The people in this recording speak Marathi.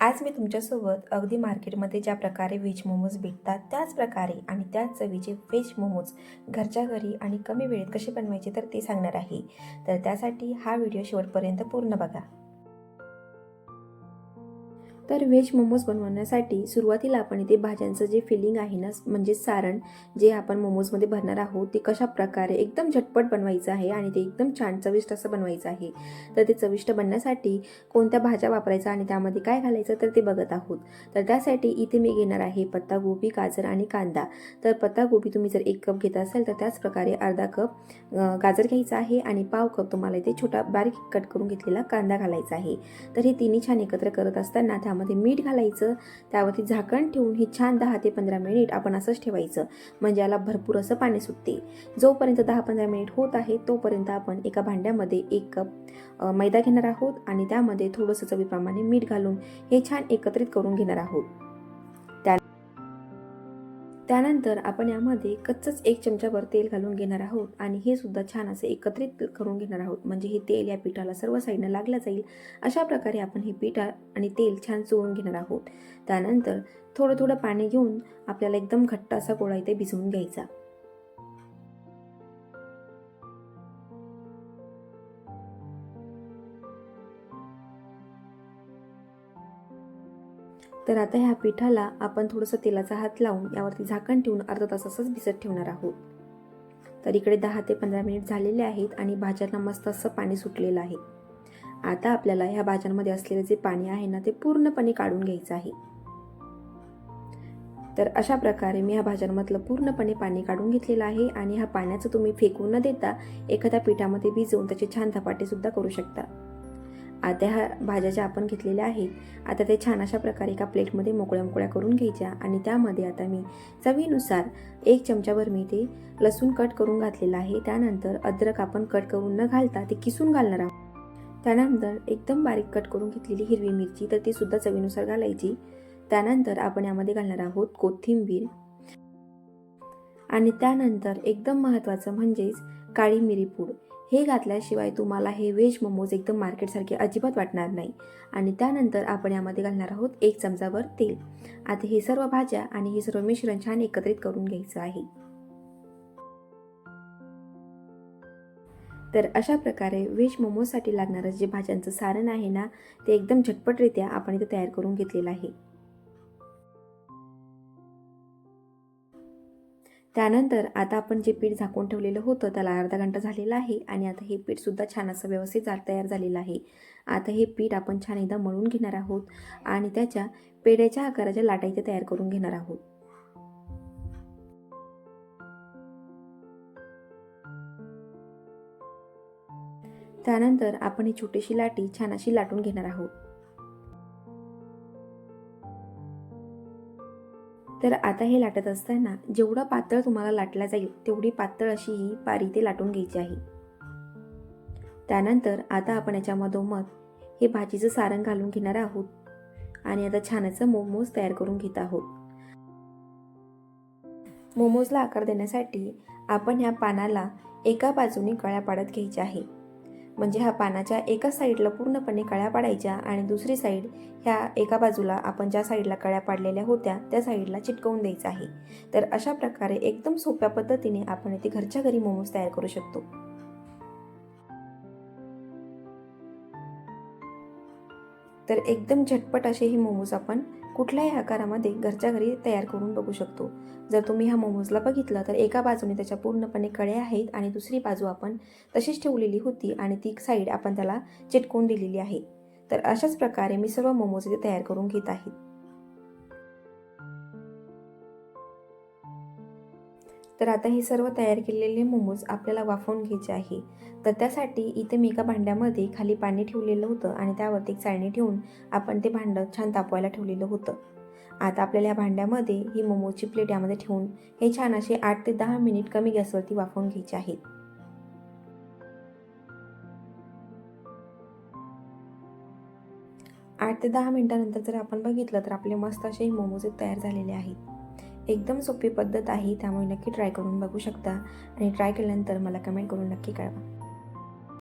आज मी तुमच्यासोबत अगदी मार्केटमध्ये ज्या प्रकारे व्हेज मोमोज भेटतात त्याच प्रकारे आणि त्याच चवीचे व्हेज मोमोज घरच्या घरी आणि कमी वेळेत कसे बनवायचे तर ते सांगणार आहे. तर त्यासाठी हा व्हिडिओ शेवटपर्यंत पूर्ण बघा. तर व्हेज मोमोज बनवण्यासाठी सुरुवातीला आपण इथे भाज्यांचं जे फिलिंग आहे ना, म्हणजे सारण जे आपण मोमोजमध्ये भरणार आहोत ते कशा प्रकारे एकदम झटपट बनवायचं आहे आणि ते एकदम छान चविष्ट असं बनवायचं आहे. तर ते चविष्ट बनण्यासाठी कोणत्या भाज्या वापरायचा आणि त्यामध्ये काय घालायचं तर ते बघत आहोत. तर त्यासाठी इथे मी घेणार आहे पत्तागोबी, गाजर आणि कांदा. तर पत्तागोबी तुम्ही जर 1 कप घेत असाल तर त्याच प्रकारे अर्धा कप गाजर घ्यायचा आहे आणि पाव कप तुम्हाला इथे छोटा बारीक कट करून घेतलेला कांदा घालायचा आहे. तर हे तिन्ही छान एकत्र करत असताना त्यामध्ये मीठ घालायचं, त्यावरती झाकण ठेवून हे छान 10 ते 15 मिनिट आपण असंच ठेवायचं, म्हणजे याला भरपूर असं पाणी सुटते. जोपर्यंत 10-15 मिनिट होत आहे तोपर्यंत आपण एका भांड्यामध्ये 1 कप मैदा घेणार आहोत आणि त्यामध्ये थोडंसं चवीप्रमाणे मीठ घालून हे छान एकत्रित करून घेणार आहोत. त्यानंतर आपण यामध्ये कच्चंच 1 चमचाभर तेल घालून घेणार आहोत आणि हे सुद्धा छान असे एकत्रित करून घेणार आहोत, म्हणजे हे तेल या पिठाला सर्व साईडनं लागलं जाईल. अशा प्रकारे आपण हे पीठ आणि तेल छान चोळून घेणार आहोत. त्यानंतर थोडं थोडं पाणी घेऊन आपल्याला एकदम घट्ट असा गोळा इथे भिजवून घ्यायचा. तर आता ह्या पिठाला आपण थोडंसं तेलाचा हात लावून यावरती झाकण ठेवून अर्धा तास असंच भिजत ठेवणार आहोत. तर इकडे 10 ते 15 मिनिट झालेले आहेत आणि भाज्यांना मस्त असं पाणी सुटलेलं आहे. आता आपल्याला ह्या भाज्यांमध्ये असलेले जे पाणी आहे ना ते पूर्णपणे काढून घ्यायचं आहे. तर अशा प्रकारे मी ह्या भाज्यांमधलं पूर्णपणे पाणी काढून घेतलेलं आहे आणि ह्या पाण्याचं तुम्ही फेकून न देता एखाद्या पिठामध्ये भिजवून त्याचे छान धपाटे सुद्धा करू शकता. आता ह्या भाज्या ज्या आपण घेतलेल्या आहेत, आता ते छान अशा प्रकारे एका प्लेटमध्ये मोकळ्या मोकळ्या करून घ्यायच्या आणि त्यामध्ये आता मी चवीनुसार 1 चमचाभर मी ते लसूण कट करून घातलेला आहे. त्यानंतर अद्रक आपण कट करून न घालता ते किसून घालणार आहोत. त्यानंतर एकदम बारीक कट करून घेतलेली हिरवी मिरची, तर ती सुद्धा चवीनुसार घालायची. त्यानंतर आपण यामध्ये घालणार आहोत कोथिंबीर आणि त्यानंतर एकदम महत्त्वाचं म्हणजेच काळी मिरी पूड. हे घातल्याशिवाय तुम्हाला हे व्हेज मोमोज एकदम मार्केटसारखे अजिबात वाटणार नाही. आणि त्यानंतर आपण यामध्ये घालणार आहोत 1 चमचाभर तेल. आता हे सर्व भाज्या आणि हे सर्व मिश्रण छान एकत्रित करून घ्यायचं आहे. तर अशा प्रकारे व्हेज मोमोजसाठी लागणारं जे भाज्यांचं सारण आहे ना, ते एकदम झटपटरित्या आपण इथे तयार करून घेतलेलं आहे. त्यानंतर आता आपण जे पीठ झाकून ठेवलेलं होतं त्याला अर्धा घंटा झालेला आहे आणि आता हे पीठसुद्धा छान असं व्यवस्थित तयार झालेलं आहे. आता हे पीठ आपण छान एकदा मळून घेणार आहोत आणि त्याच्या पेढ्याच्या आकाराच्या लाटा इथे तयार करून घेणार आहोत. त्यानंतर आपण ही छोटीशी लाटी छान अशी लाटून घेणार आहोत. तर आता हे लाटत असताना जेवढा पातळ तुम्हाला लाटला जाईल तेवढी पातळ अशी ही पारी ते लाटून घ्यायची आहे. त्यानंतर आता आपण याच्या मधोमध हे भाजीचं सारण घालून घेणार आहोत आणि आता छान असं मोमोज तयार करून घेत आहोत. मोमोजला आकार देण्यासाठी आपण ह्या पानाला एका बाजूने कळ्या पाडत घ्यायच्या आहे, म्हणजे ह्या पानाच्या एका साईडला पूर्णपणे कळ्या पाडायच्या आणि दुसरी साईड ह्या एका बाजूला आपण ज्या साईडला कळ्या पाडलेल्या होत्या त्या साईडला चिटकवून द्यायचं आहे. तर अशा प्रकारे एकदम सोप्या पद्धतीने आपण इथे घरच्या घरी मोमोज तयार करू शकतो. तर एकदम झटपट असे हे मोमोज आपण कुठल्याही आकारामध्ये घरच्या घरी तयार करून बघू शकतो. जर तुम्ही ह्या मोमोजला बघितलं तर एका बाजूने त्याच्या पूर्णपणे कळे आहेत आणि दुसरी बाजू आपण तशीच ठेवलेली होती आणि ती साईड आपण त्याला चिटकवून दिलेली आहे. तर अशाच प्रकारे मी सर्व मोमोज इथे तयार करून घेत आहे. तर आता हे सर्व तयार केलेले मोमोज आपल्याला वाफवून घ्यायचे आहे. तर त्यासाठी इथे मी एका भांड्यामध्ये खाली पाणी ठेवलेलं होतं आणि त्यावरती एक चाळणी ठेवून आपण ते भांडं छान तापवायला ठेवलेलं होतं. आता आपल्याला या भांड्यामध्ये ही मोमोची प्लेट यामध्ये ठेवून हे छान असे 8 ते 10 मिनिट कमी गॅसवरती वाफवून घ्यायचे आहेत. 8 ते 10 मिनिटानंतर जर आपण बघितलं तर आपले मस्त असे मोमोज तयार झालेले आहेत. एकदम सोपी पद्धत आहे, त्यामुळे नक्की ट्राय करून बघू शकता आणि ट्राय केल्यानंतर मला कमेंट करून नक्की कळवा.